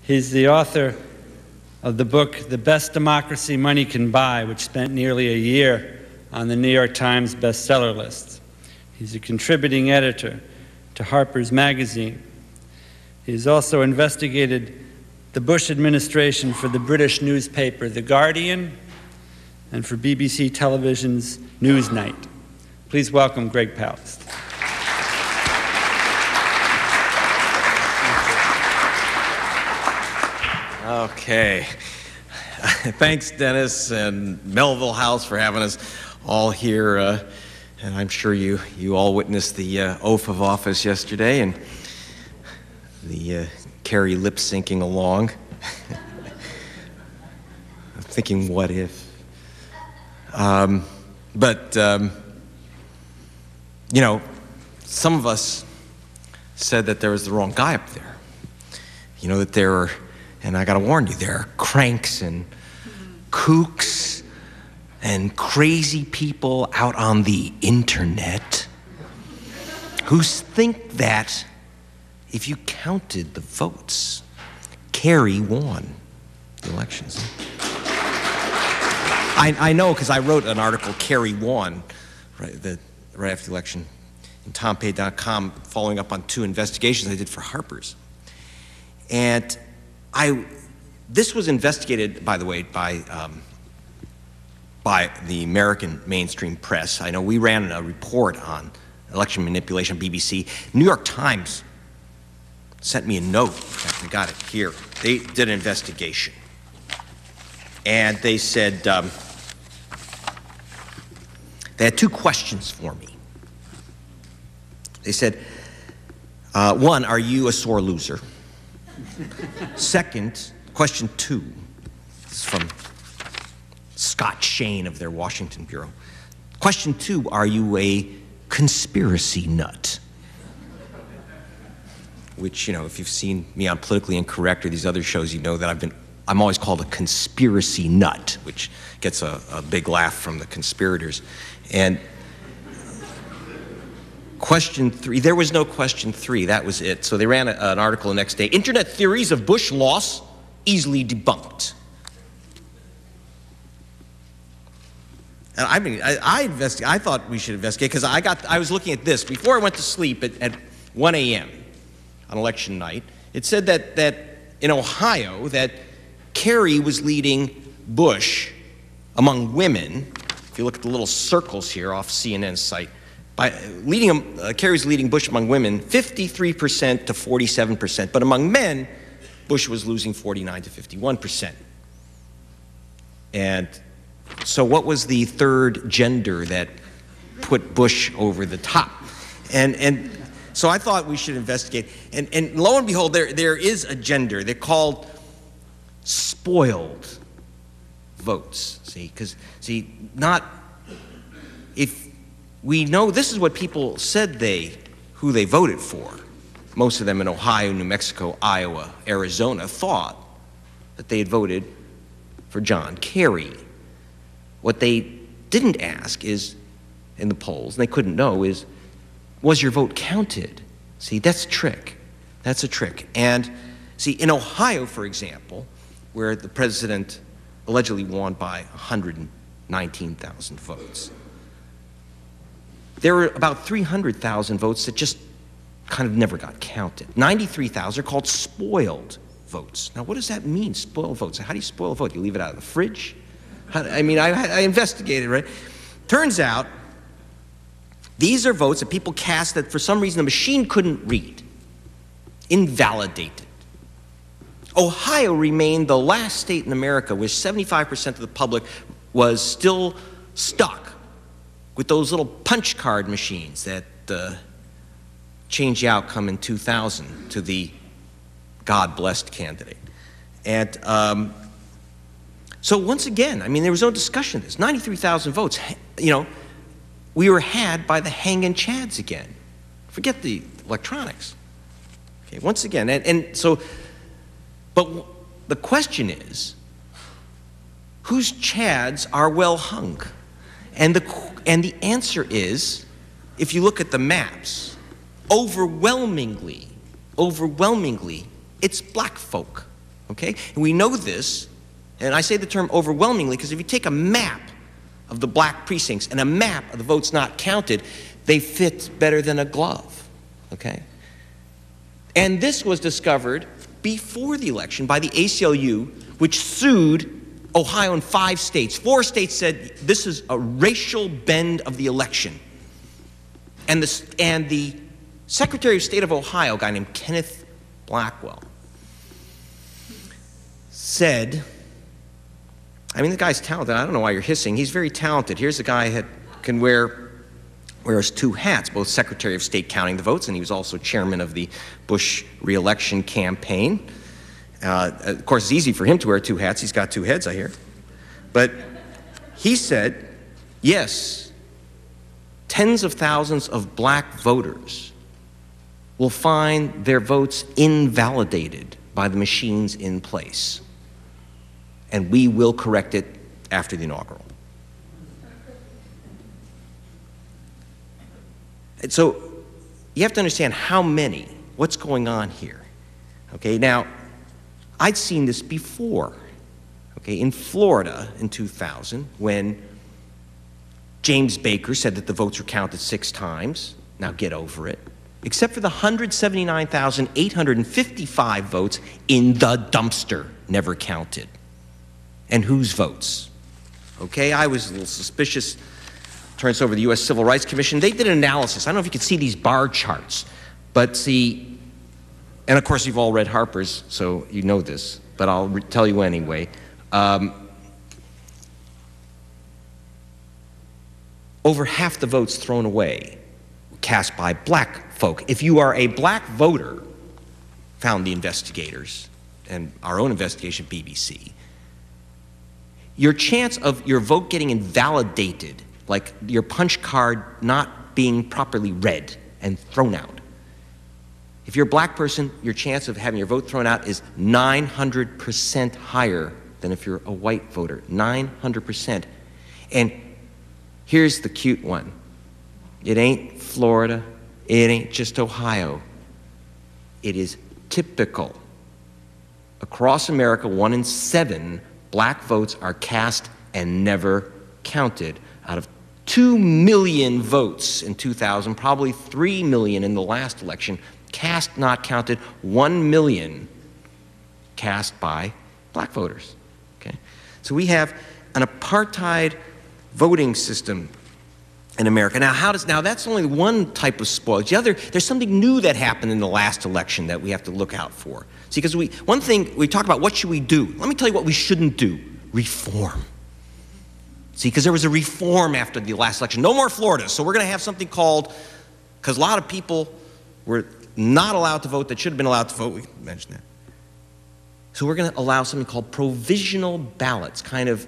He's the author of the book, The Best Democracy Money Can Buy, which spent nearly a year on the New York Times bestseller list. He's a contributing editor to Harper's Magazine. He's also investigated the Bush administration for the British newspaper The Guardian and for BBC Television's Newsnight. Please welcome Greg Palast. Okay. Thanks, Dennis and Melville House, for having us all here. And I'm sure you all witnessed the oath of office yesterday and the Kerry lip-syncing along. I'm thinking, what if? You know, some of us said that there was the wrong guy up there. You know, that there are, and I gotta warn you, there are cranks and kooks and crazy people out on the internet who think that if you counted the votes, Kerry won the elections. I know, because I wrote an article, Kerry won, right after the election in TomPay.com, following up on 2 investigations I did for Harper's. And this was investigated, by the way, by the American mainstream press. I know we ran a report on election manipulation on BBC. New York Times sent me a note. In fact, I got it here. They did an investigation. And they said, they had 2 questions for me. They said, 1, are you a sore loser? Second, question 2, this is from Scott Shane of their Washington bureau. Question 2, are you a conspiracy nut? Which, you know, if you've seen me on Politically Incorrect or these other shows, you know that I'm always called a conspiracy nut, which gets a big laugh from the conspirators. And question 3, there was no question 3, that was it. So they ran an article the next day, Internet Theories of Bush Loss Easily Debunked. And I mean, I thought we should investigate, because I was looking at this before I went to sleep at 1 a.m. on election night. It said that in Ohio, that Kerry was leading Bush among women. If you look at the little circles here off CNN's site, Kerry's leading Bush among women 53% to 47%, but among men, Bush was losing 49 to 51%. And so what was the third gender that put Bush over the top? And so I thought we should investigate. And lo and behold, there is a gender. They're called spoiled votes. See, because if we know, this is what people said who they voted for. Most of them in Ohio, New Mexico, Iowa, Arizona thought that they had voted for John Kerry. What they didn't ask is, in the polls, and they couldn't know, is, was your vote counted? See, that's a trick. That's a trick. And see, in Ohio, for example, where the president allegedly won by 119,000 votes, there were about 300,000 votes that just kind of never got counted. 93,000 are called spoiled votes. Now, what does that mean, spoiled votes? How do you spoil a vote? You leave it out of the fridge? I investigated, right? Turns out, these are votes that people cast that for some reason the machine couldn't read. Invalidated. Ohio remained the last state in America where 75% of the public was still stuck with those little punch card machines that changed the outcome in 2000 to the God-blessed candidate. And so once again, I mean, there was no discussion of this. 93,000 votes, you know, we were had by the hanging chads again. Forget the electronics. Okay, once again, and so, but the question is, whose chads are well hung? And the answer is, if you look at the maps, overwhelmingly, it's black folk okay? And we know this, and I say the term overwhelmingly because if you take a map of the black precincts and a map of the votes not counted, they fit better than a glove, okay? And this was discovered before the election by the ACLU, which sued Ohio and 5 states. 4 states said this is a racial bend of the election. And the Secretary of State of Ohio, a guy named Kenneth Blackwell, said, I mean, the guy's talented. I don't know why you're hissing. He's very talented. Here's a guy that can wears 2 hats, both Secretary of State counting the votes, and he was also chairman of the Bush re-election campaign. Of course, it's easy for him to wear 2 hats. He's got 2 heads, I hear. But he said, yes, tens of thousands of black voters will find their votes invalidated by the machines in place. And we will correct it after the inaugural. And so you have to understand how many, what's going on here. Okay, now, I'd seen this before, okay, in Florida in 2000 when James Baker said that the votes were counted 6 times. Now get over it. Except for the 179,855 votes in the dumpster never counted. And whose votes? Okay, I was a little suspicious. Turns over to the U.S. Civil Rights Commission. They did an analysis. I don't know if you can see these bar charts, but see, and of course you've all read Harper's, so you know this, but I'll tell you anyway. Over half the votes thrown away were cast by black folk. If you are a black voter, found the investigators and our own investigation, BBC, your chance of your vote getting invalidated, like your punch card not being properly read and thrown out. If you're a black person, your chance of having your vote thrown out is 900% higher than if you're a white voter, 900%. And here's the cute one. It ain't Florida, it ain't just Ohio. It is typical. Across America, 1 in 7 black votes are cast and never counted. Out of 2 million votes in 2000, probably 3 million in the last election, cast not counted, 1 million cast by black voters. Okay? So we have an apartheid voting system in America. Now that's only one type of spoils. The other, there's something new that happened in the last election that we have to look out for. See, because one thing we talk about, what should we do? Let me tell you what we shouldn't do. Reform. See, because there was a reform after the last election. No more Florida. So we're going to have something called, because a lot of people were not allowed to vote that should have been allowed to vote. We mentioned that. So we're going to allow something called provisional ballots, kind of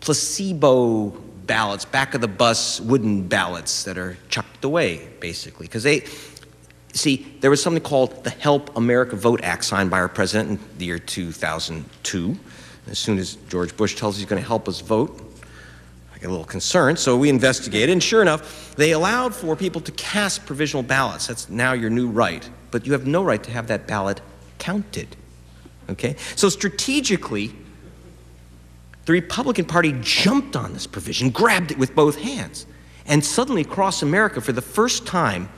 placebo ballots, back of the bus wooden ballots that are chucked away, basically. Because there was something called the Help America Vote Act signed by our president in the year 2002. As soon as George Bush tells us he's going to help us vote, I get a little concerned, so we investigated, and sure enough, they allowed for people to cast provisional ballots. That's now your new right, but you have no right to have that ballot counted, okay? So strategically, the Republican Party jumped on this provision, grabbed it with both hands, and suddenly across America, for the first time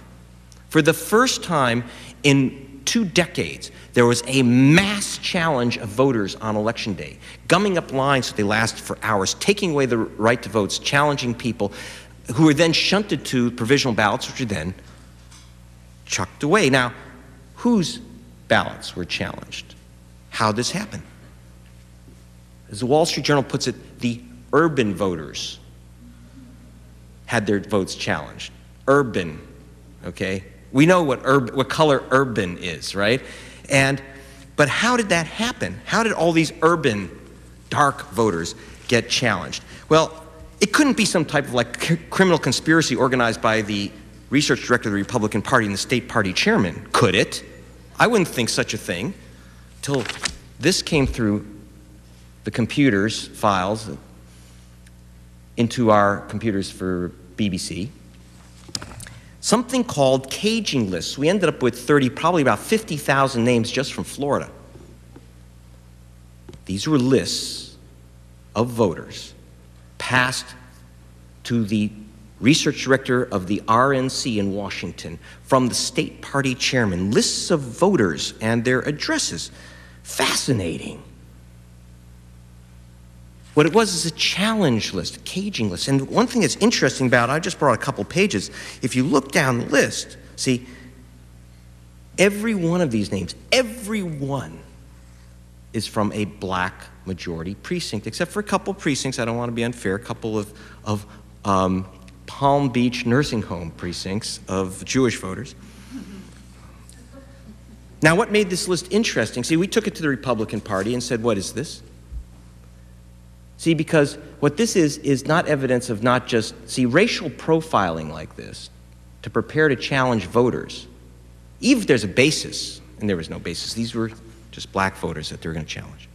in 2 decades, there was a mass challenge of voters on Election Day, gumming up lines so they lasted for hours, taking away the right to vote, challenging people who were then shunted to provisional ballots, which were then chucked away. Now, whose ballots were challenged? How did this happen? As the Wall Street Journal puts it, the urban voters had their votes challenged. Urban, okay? We know what color urban is, right? But how did that happen? How did all these urban dark voters get challenged? Well, it couldn't be some type of like criminal conspiracy organized by the research director of the Republican Party and the state party chairman, could it? I wouldn't think such a thing until this came through the computers files into our computers for BBC. Something called caging lists. We ended up with probably about 50,000 names just from Florida. These were lists of voters passed to the research director of the RNC in Washington from the state party chairman, lists of voters and their addresses. Fascinating. What it was is a challenge list, a caging list. And one thing that's interesting about it, I just brought a couple pages. If you look down the list, see, every one of these names, every one is from a black majority precinct, except for a couple precincts. I don't want to be unfair, a couple of Palm Beach nursing home precincts of Jewish voters. Now, what made this list interesting? See, we took it to the Republican Party and said, what is this? See, because what this is not evidence of not just, see, racial profiling like this to prepare to challenge voters, even if there's a basis, and there was no basis, these were just black voters that they were going to challenge.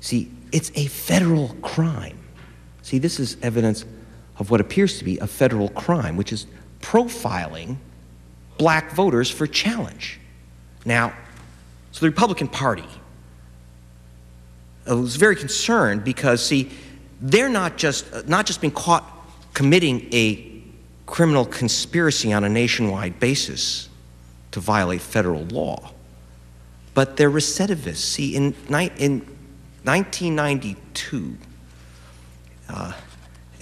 See, it's a federal crime. See, this is evidence of what appears to be a federal crime, which is profiling black voters for challenge. Now, so the Republican Party was very concerned because, see, they're not just being caught committing a criminal conspiracy on a nationwide basis to violate federal law, but they're recidivists. See, in 1992,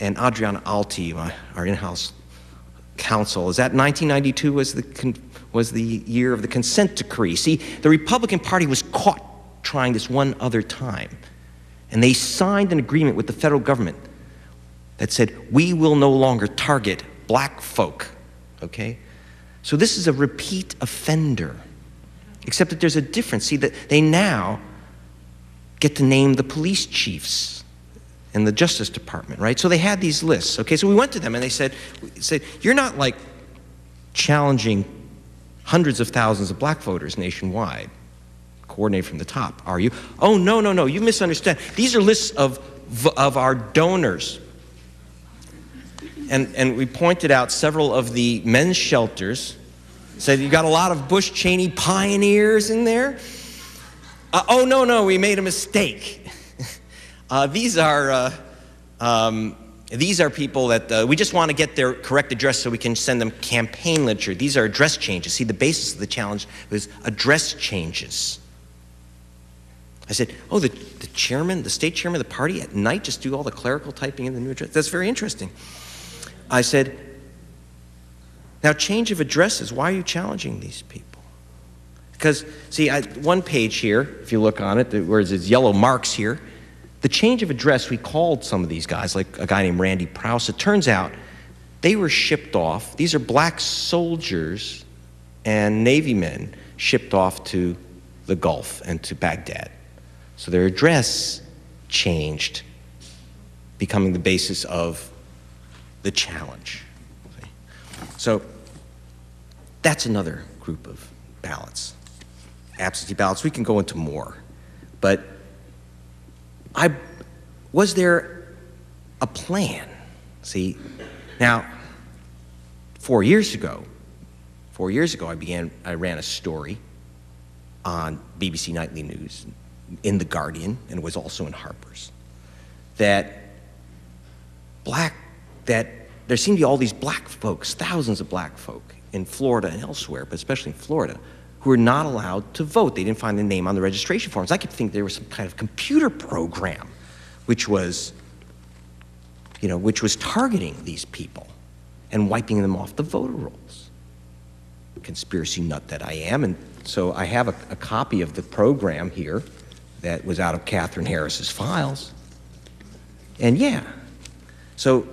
and Adriana Alti, our in-house counsel, is that 1992 was the year of the consent decree. See, the Republican Party was caught trying this one other time, and they signed an agreement with the federal government that said, we will no longer target black folk, okay? So this is a repeat offender, except that there's a difference. See, that they now get to name the police chiefs in the Justice Department, right? So they had these lists, okay? So we went to them and they said, you're not like challenging hundreds of thousands of black voters nationwide, coordinate from the top, are you? Oh, no, you misunderstand. These are lists of our donors. And we pointed out several of the men's shelters, said you got a lot of Bush Cheney pioneers in there. Oh, no, we made a mistake. These are people that we just want to get their correct address so we can send them campaign literature. These are address changes. See, the basis of the challenge was address changes. I said, oh, the chairman, the state chairman of the party at night just do all the clerical typing in the new address? That's very interesting. I said, now change of addresses, why are you challenging these people? Because, see, one page here, if you look on it, where there's yellow marks here, the change of address, we called some of these guys, like a guy named Randy Prowse. It turns out they were shipped off. These are black soldiers and Navy men shipped off to the Gulf and to Baghdad. So their address changed, becoming the basis of the challenge. So that's another group of ballots. Absentee ballots, we can go into more. But was there a plan? See, now, 4 years ago, I ran a story on BBC Nightly News, in The Guardian, and it was also in Harper's, that there seemed to be all these black folks, thousands of black folk in Florida and elsewhere, but especially in Florida, who were not allowed to vote. They didn't find their name on the registration forms. I kept thinking there was some kind of computer program which was targeting these people and wiping them off the voter rolls. Conspiracy nut that I am, and so I have a copy of the program here that was out of Catherine Harris's files. And yeah, so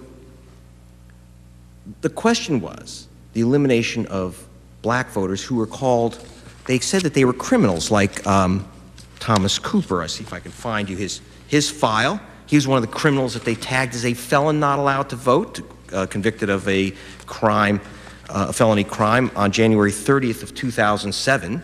the question was the elimination of black voters who were called, they said that they were criminals, like Thomas Cooper. I see if I can find you his file. He was one of the criminals that they tagged as a felon not allowed to vote, convicted of a crime, a felony crime on January 30th of 2007.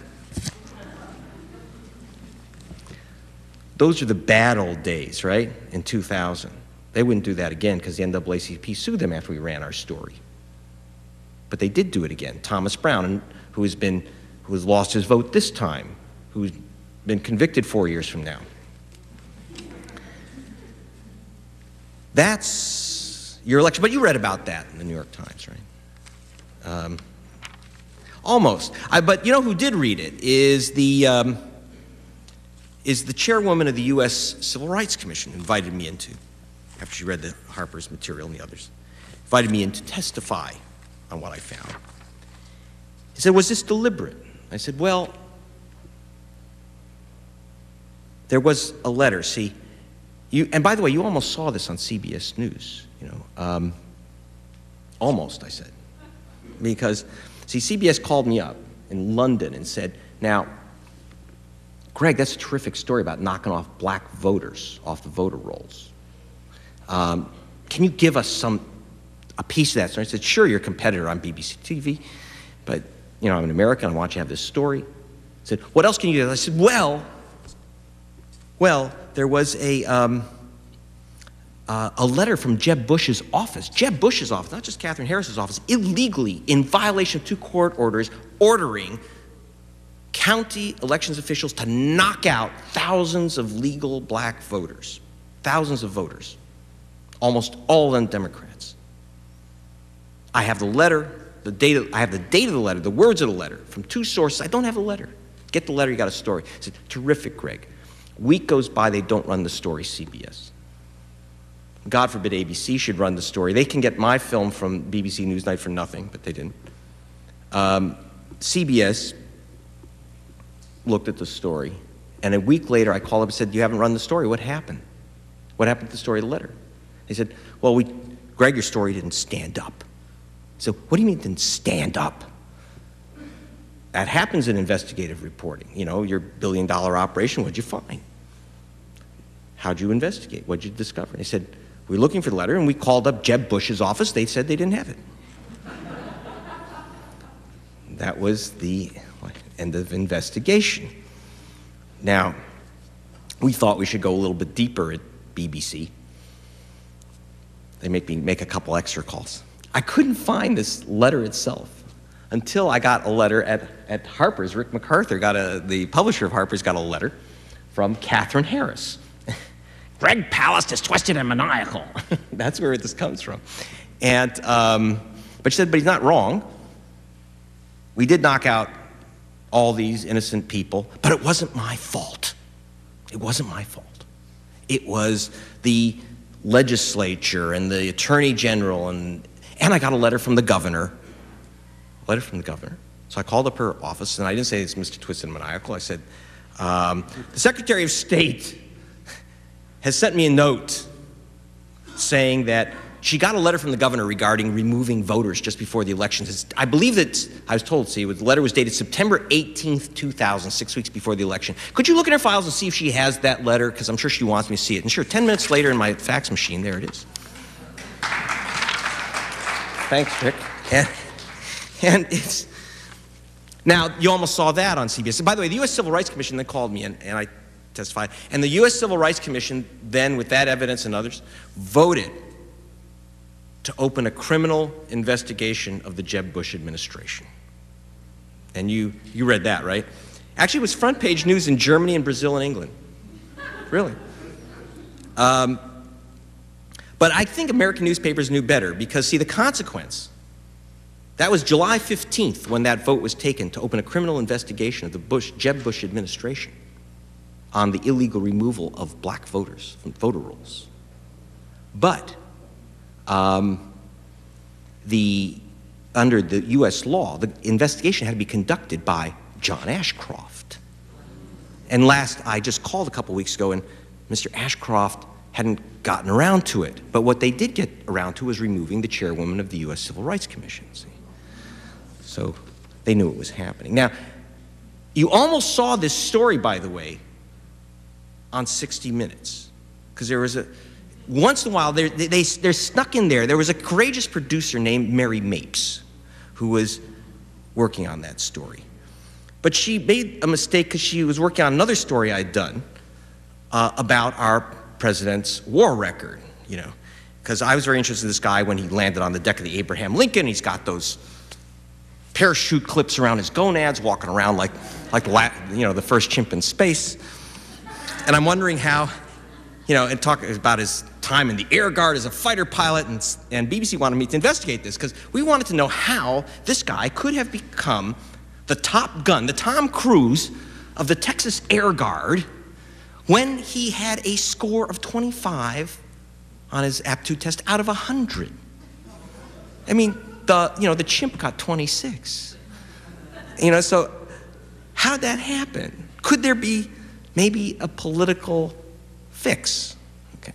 Those are the bad old days, right, in 2000. They wouldn't do that again because the NAACP sued them after we ran our story. But they did do it again. Thomas Brown, who has lost his vote this time, who's been convicted 4 years from now. That's your election. But you read about that in the New York Times, right? Almost. But you know who did read it is the chairwoman of the U.S. Civil Rights Commission, who invited me into, after she read the Harper's material and the others, invited me in to testify on what I found. He said, was this deliberate? I said, well, there was a letter. See, and by the way, you almost saw this on CBS News, you know. Almost, I said. Because, see, CBS called me up in London and said, now, Greg, that's a terrific story about knocking off black voters off the voter rolls. Can you give us a piece of that story? I said, sure, you're a competitor on BBC TV, but, you know, I'm an American, I want you to have this story. I said, what else can you do? I said, well, there was a letter from Jeb Bush's office. Jeb Bush's office, not just Catherine Harris's office, illegally, in violation of 2 court orders, ordering county elections officials to knock out thousands of legal black voters. Thousands of voters. Almost all of them Democrats. I have the letter, I have the date of the letter, the words of the letter, from 2 sources. I don't have a letter. Get the letter, you got a story. I said, terrific, Greg. Week goes by, they don't run the story, CBS. God forbid ABC should run the story. They can get my film from BBC Newsnight for nothing, but they didn't. CBS looked at the story, and a week later I called up and said, you haven't run the story. What happened? What happened to the story of the letter? They said, well, Greg, your story didn't stand up. So what do you mean it didn't stand up? That happens in investigative reporting. You know, your billion-dollar operation, what'd you find? How'd you investigate? What'd you discover? They said, we were looking for the letter, and we called up Jeb Bush's office. They said they didn't have it. That was the end of investigation. Now, we thought we should go a little bit deeper at BBC. They make me make a couple extra calls. I couldn't find this letter itself until I got a letter at Harper's. Rick MacArthur the publisher of Harper's got a letter from Catherine Harris. Greg Palast is twisted and maniacal. That's where this comes from. And, but she said, but he's not wrong. We did knock out all these innocent people, but it wasn't my fault. It wasn't my fault. It was the legislature and the attorney general, and I got a letter from the governor. A letter from the governor. So I called up her office, and I didn't say it's Mr. Twisted and Maniacal. I said, the Secretary of State has sent me a note saying that she got a letter from the governor regarding removing voters just before the elections. I believe that, I was told, see, the letter was dated September 18th, 2000, 6 weeks before the election. Could you look in her files and see if she has that letter? Because I'm sure she wants me to see it. And sure, 10 minutes later in my fax machine, there it is. Thanks, Rick. And it's, now, you almost saw that on CBS. And by the way, the U.S. Civil Rights Commission then called me, and I testified. And the U.S. Civil Rights Commission then, with that evidence and others, voted to open a criminal investigation of the Jeb Bush administration. And you read that, right? Actually, it was front page news in Germany and Brazil and England. Really. But I think American newspapers knew better because, see, the consequence, that was July 15th when that vote was taken to open a criminal investigation of the Jeb Bush administration on the illegal removal of black voters from voter rolls. But under the U.S. law, the investigation had to be conducted by John Ashcroft. And I just called a couple weeks ago, and Mr. Ashcroft hadn't gotten around to it. But what they did get around to was removing the chairwoman of the U.S. Civil Rights Commission. See? So they knew it was happening. Now, you almost saw this story, by the way, on 60 Minutes, because there was once in a while, they're snuck in there. There was a courageous producer named Mary Mapes who was working on that story. But she made a mistake because she was working on another story I'd done about our president's war record, you know. Because I was very interested in this guy when he landed on the deck of the Abraham Lincoln. He's got those parachute clips around his gonads, walking around like the first chimp in space. And I'm wondering how, and talking about his time in the Air Guard as a fighter pilot, and BBC wanted me to investigate this because we wanted to know how this guy could have become the Top Gun, the Tom Cruise of the Texas Air Guard, when he had a score of 25 on his aptitude test out of 100. I mean, the chimp got 26. So how did that happen? Could there be maybe a political fix? Okay.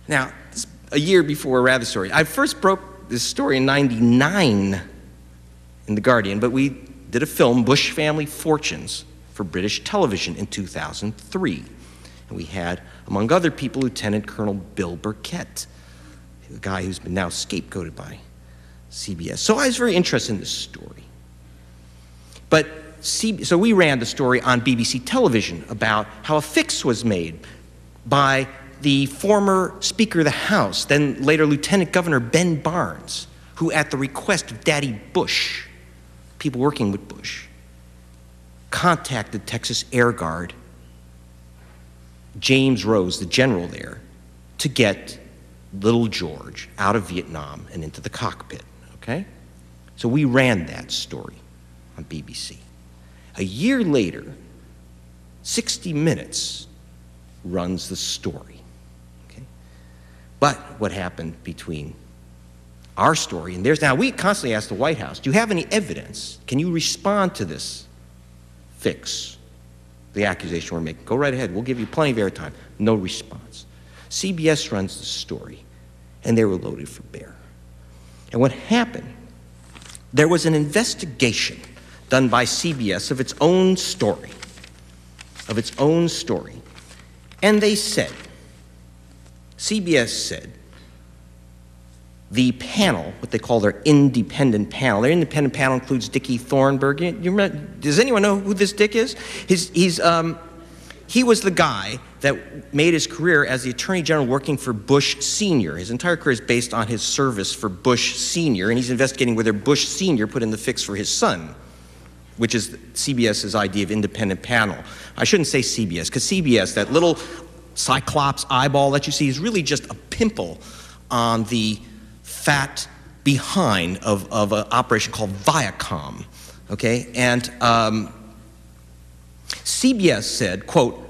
Now, a year before I read the story, I first broke this story in '99 in The Guardian, but we did a film, Bush Family Fortunes, for British television in 2003. And we had, among other people, Lieutenant Colonel Bill Burkett, the guy who's been now scapegoated by CBS. So I was very interested in this story. So we ran the story on BBC television about how a fix was made by the former Speaker of the House, then later Lieutenant Governor Ben Barnes, who at the request of Daddy Bush, people working with Bush, contacted Texas Air Guard, James Rose, the general there, to get little George out of Vietnam and into the cockpit, okay? So we ran that story on BBC. A year later, 60 Minutes runs the story, okay? But what happened between our story and theirs? Now, we constantly ask the White House, do you have any evidence? Can you respond to this fix, the accusation we're making? Go right ahead. We'll give you plenty of airtime. No response. CBS runs the story, and they were loaded for bear. And what happened, there was an investigation done by CBS of its own story, And they said, CBS said, the panel, what they call their independent panel includes Dickie Thornburg. You remember, does anyone know who this Dick is? He was the guy that made his career as the Attorney General working for Bush Sr. His entire career is based on his service for Bush Sr., and he's investigating whether Bush Sr. put in the fix for his son, which is CBS's idea of independent panel. I shouldn't say CBS, because CBS, that little cyclops eyeball that you see, is really just a pimple on the fat behind of an operation called Viacom, okay? And CBS said, quote,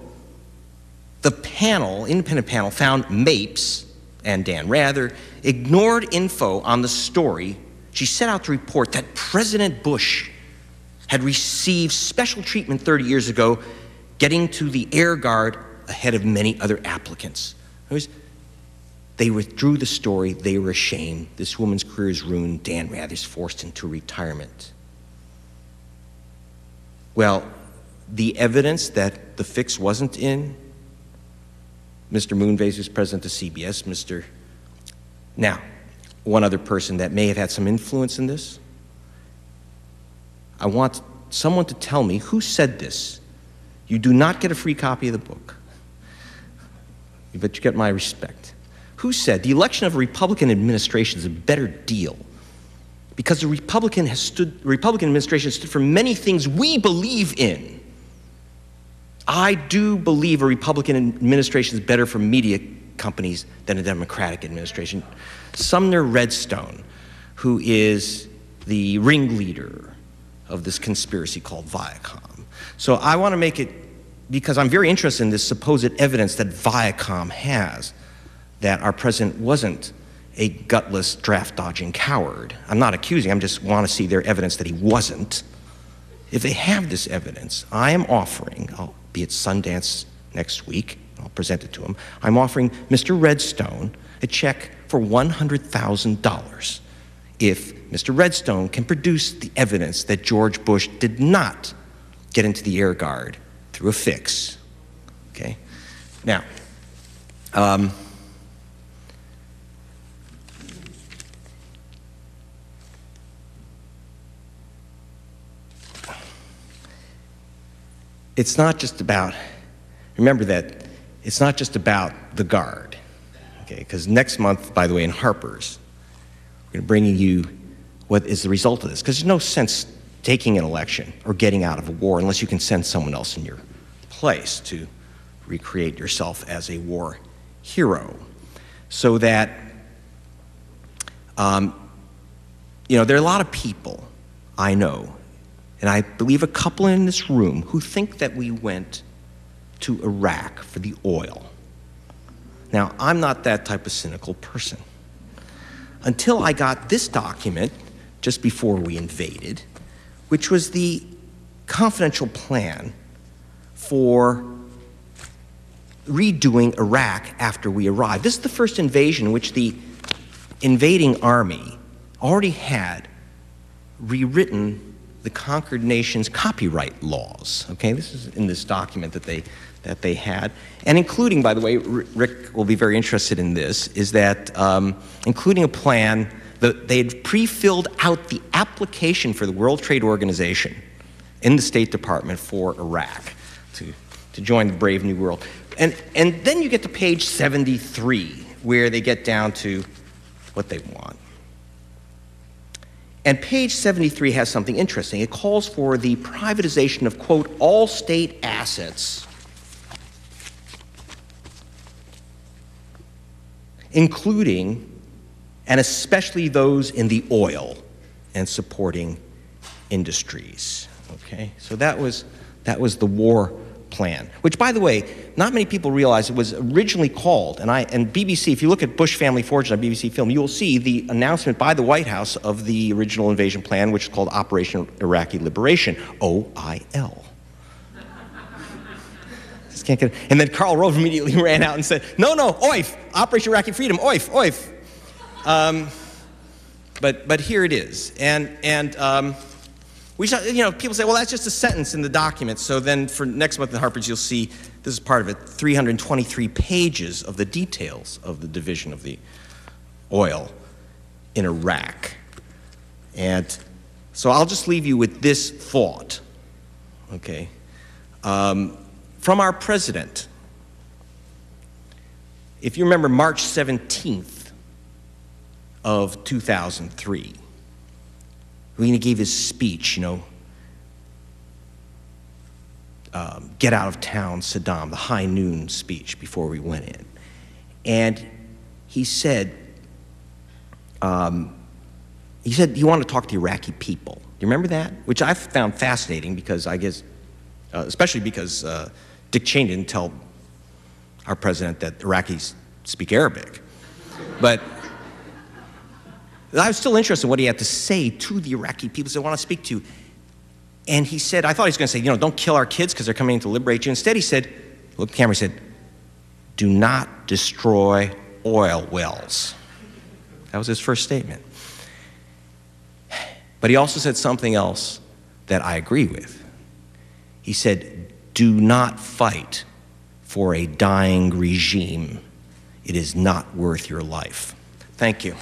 the panel, independent panel, found Mapes and Dan Rather ignored info on the story. She set out to report that President Bush had received special treatment 30 years ago, getting to the Air Guard ahead of many other applicants. They withdrew the story. They were ashamed. This woman's career is ruined. Dan Rather's forced into retirement. Well, the evidence that the fix wasn't in, Mr. Moonves, who's president of CBS, Now, one other person that may have had some influence in this, I want someone to tell me who said this. You do not get a free copy of the book, but you get my respect. Who said the election of a Republican administration is a better deal because the Republican administration stood for many things we believe in. I do believe a Republican administration is better for media companies than a Democratic administration. Sumner Redstone, who is the ringleader of this conspiracy called Viacom. So I want to make it, because I'm very interested in this supposed evidence that Viacom has that our president wasn't a gutless, draft-dodging coward. I'm not accusing, I just want to see their evidence that he wasn't. If they have this evidence, I am offering, I'll be at Sundance next week, I'll present it to him, I'm offering Mr. Redstone a check for $100,000 if Mr. Redstone can produce the evidence that George Bush did not get into the Air Guard through a fix, okay? Now, it's not just about, remember that it's not just about the Guard, okay? Because next month, by the way, in Harper's, we're going to bring you what is the result of this, because there's no sense taking an election or getting out of a war unless you can send someone else in your place to recreate yourself as a war hero. So that, you know, there are a lot of people I know, and I believe a couple in this room, who think that we went to Iraq for the oil. Now, I'm not that type of cynical person. Until I got this document just before we invaded, which was the confidential plan for redoing Iraq after we arrived. This is the first invasion in which the invading army already had rewritten the conquered nation's copyright laws. Okay, this is in this document that they had, and including, by the way, Rick will be very interested in this, is that including a plan that they had pre-filled out the application for the World Trade Organization in the State Department for Iraq to join the brave new world. And then you get to page 73, where they get down to what they want. And page 73 has something interesting. It calls for the privatization of, quote, all state assets, including and especially those in the oil and supporting industries. Okay, so that was the war plan, which, by the way, not many people realize it was originally called, and BBC, if you look at Bush Family Fortune on BBC Film, you will see the announcement by the White House of the original invasion plan, which is called Operation Iraqi Liberation, OIL. Just can't get it. And then Karl Rove immediately ran out and said, no, OIF, Operation Iraqi Freedom, OIF. But here it is, and we, you know, people say, well, that's just a sentence in the document. So then for next month in Harper's, you'll see, this is part of it, 323 pages of the details of the division of the oil in Iraq. And so I'll just leave you with this thought, okay? From our president, if you remember March 17th of 2003, when he gave his speech, you know, get out of town, Saddam, the high noon speech before we went in. And he said he wanted to talk to the Iraqi people. Do you remember that? Which I found fascinating because I guess, especially because Dick Cheney didn't tell our president that Iraqis speak Arabic. But I was still interested in what he had to say to the Iraqi people they want to speak to. And he said, I thought he was going to say, you know, don't kill our kids because they're coming in to liberate you. Instead, he said, look at the camera, he said, do not destroy oil wells. That was his first statement. But he also said something else that I agree with. He said, do not fight for a dying regime. It is not worth your life. Thank you.